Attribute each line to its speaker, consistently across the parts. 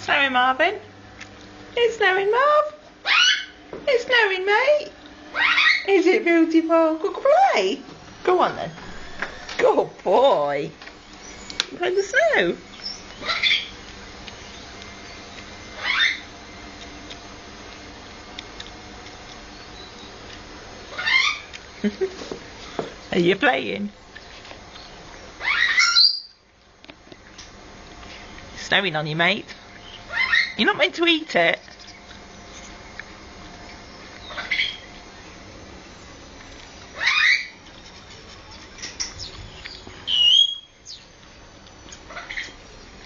Speaker 1: It's snowing, Marvin. It's snowing, Marv. It's snowing, mate. Is it beautiful? Go play. Go on then. Good boy. Play in the snow. Are you playing? It's snowing on you, mate. You're not meant to eat it.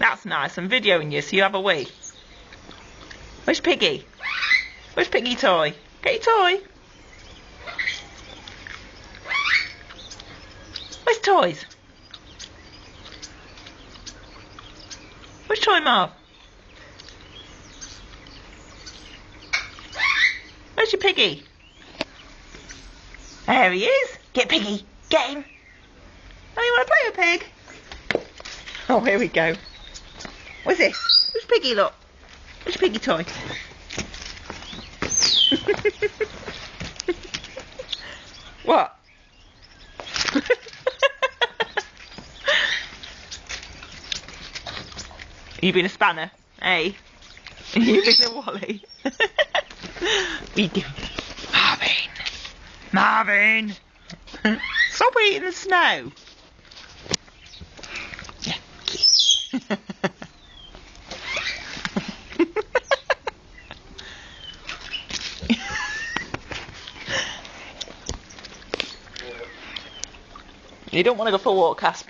Speaker 1: That's nice. I'm videoing you, so you have a wee. Where's Piggy? Where's Piggy toy? Get your toy. Where's toys? Where's Toy Marv? Where's your Piggy? There he is. Get Piggy. Get him. Oh, you want to play with Pig? Oh, here we go. What's this? Where's Piggy, look? Where's your Piggy toy? What? You been a spanner, eh? You been a wally? We do. Marvin! Stop eating the snow! Yeah. You don't want to go for a walk, Casp.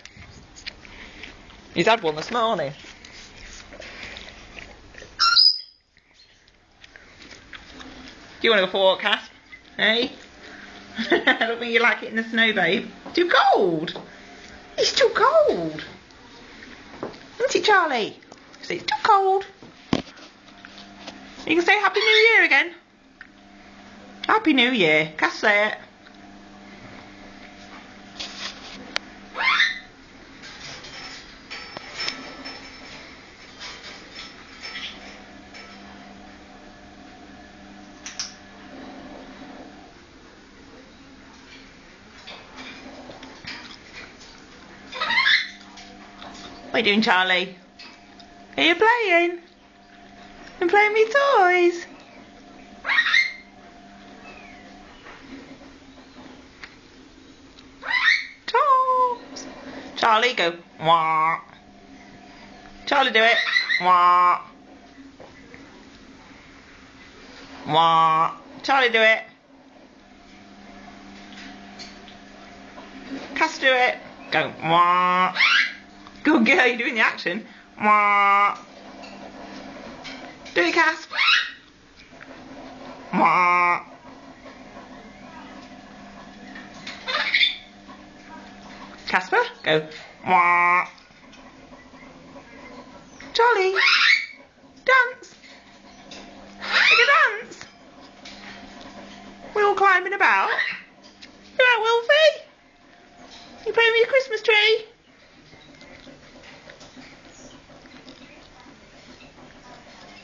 Speaker 1: He's had one this morning. Do you want to go for a walk, Casp? Hey? I don't think you like it in the snow, babe. Too cold. It's too cold. Isn't it, Charlie? Say it's too cold. You can say Happy New Year again. Happy New Year. Cass, say it. What are you doing, Charlie? Are you playing? I'm playing with toys. Toys. Charlie, go. Wah. Charlie, do it. Wah. Wah. Charlie, do it. Cass, do it. Go. Wah. Good girl, you're doing the action. Wah. Do it, Cass. Wah. Casper, go. Wah. Charlie, dance. Make a dance. We're all climbing about. You out, Wolfie? You playing with your Christmas tree?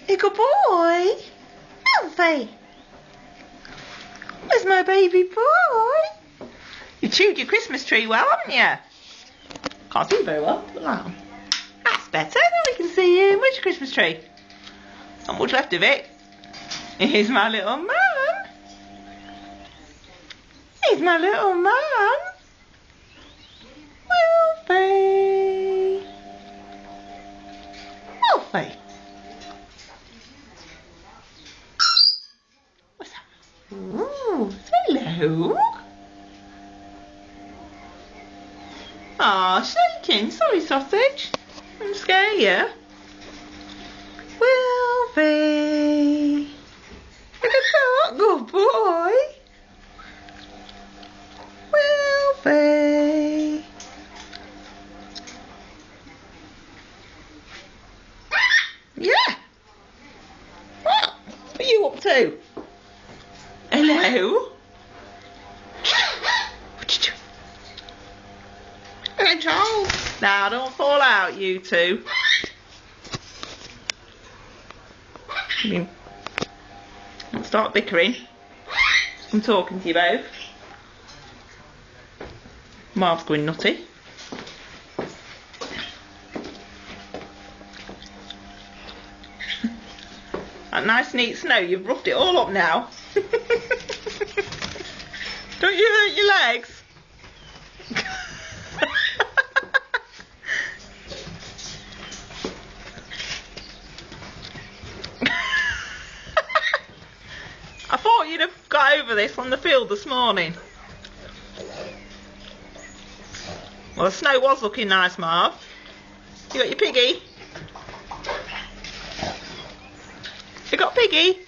Speaker 1: You good boy. Wolfie. Where's my baby boy? You chewed your Christmas tree well, haven't you? Can't see very well. Look like that. That's better. Now we can see you. Where's your Christmas tree? Not much left of it. Here's my little man. Here's my little man. Wolfie. Wolfie. What's that? Ooh, hello. Aw, shaking. Sorry, sausage. I'm scared you. Wolfie. Look at that. Good boy. Wolfie. Yeah. What are you up to? Hello. What you doing? Hey, Charles. Now, don't fall out, you two. Don't start bickering. I'm talking to you both. Marv's going nutty. That nice neat snow, you've roughed it all up now. Don't you hurt your legs? I thought you'd have got over this on the field this morning. Well, the snow was looking nice, Marv. You got your piggy? You got piggy?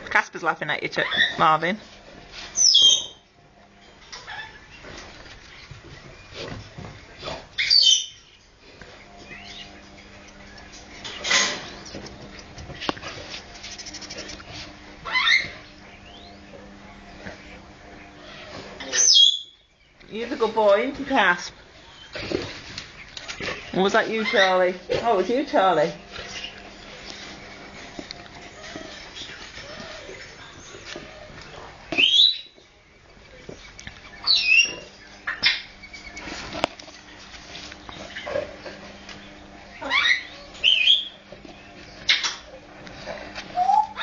Speaker 1: Casper's laughing at you, Marvin. You're the good boy, aren't you, Casp? Or was that you, Charlie? Oh, it was you, Charlie.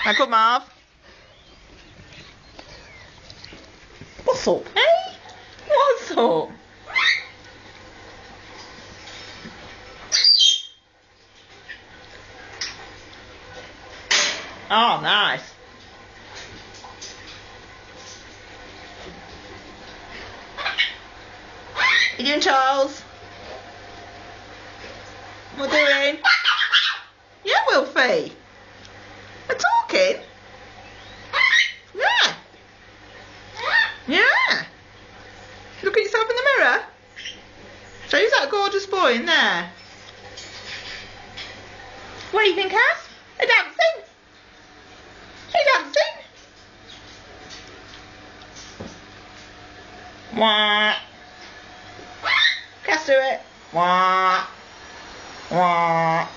Speaker 1: Now, good, Marv. What's up, eh? What's up? Oh, nice. What you doing, Charles? What doing? Yeah, Wilfie. We're talking. Yeah. Yeah. Look at yourself in the mirror. So who's that gorgeous boy in there? What do you think, Cass? They're dancing. They're dancing. Wah. Cass, do it. Wah. Wah.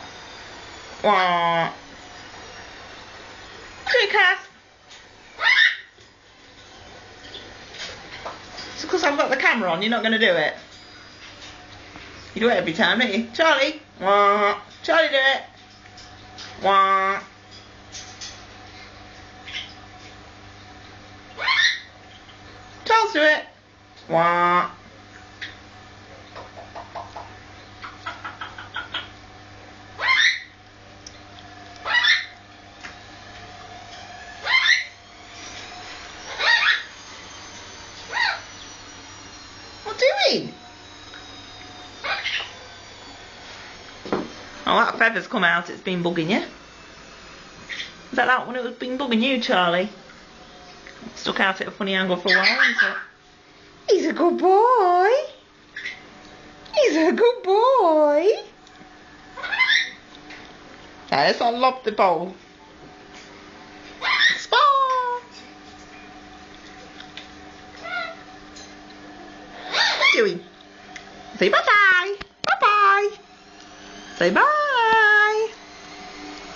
Speaker 1: Wah. Do it, Cass. It's because I've got the camera on, you're not going to do it. You do it every time, don't you? Charlie. Wah. Charlie, do it. Wah. Charles, do it. Wah. What doing? Oh, that feather's come out, it's been bugging you. Is that one it was been bugging you, Charlie? Stuck out at a funny angle for a while, isn't it? He's a good boy. He's a good boy. Now let's not lob the bowl. Spot. What are you doing? Say bye-bye. Bye-bye. Say bye.